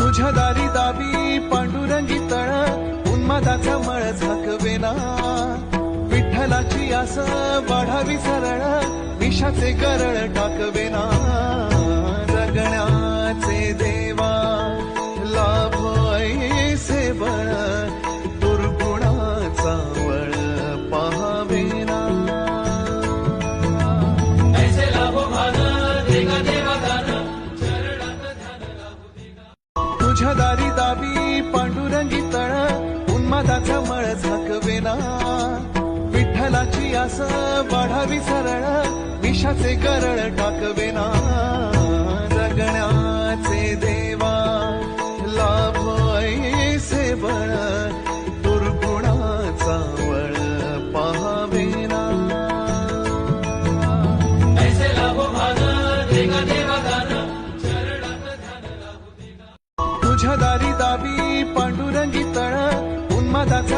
तुझ्या दारी दाबी पांडुरंगी तळ उन्मादाचा मळ झाकवेना विठ्ठलाची आस वाढावी सरळ विषाचे गरळ टाकवेना जगण्याचे देवा लाभ ऐसे बळ दुर्गुणाचा वळ पाहावेना ऐसे लाभो भान देगा देवा दान चरणात ध्यान लाभू देगा तुझ्या दारी दाबी पांडुरंगी तळ उन्मादाचा मळ झाकवेना विठ्ठलाची आस वाढावी सरळ विषाचे गरळ टाकवेना जगण्याचे देवा लाभ ऐसे बळ दुर्गुणाचा वळ पाहावेना ऐसे लाभो भान देगा देवा दान चरणात ध्यान लाभू देगा तुझ्या दारी दाबी पांडुरंगी तळ उन्मादाचा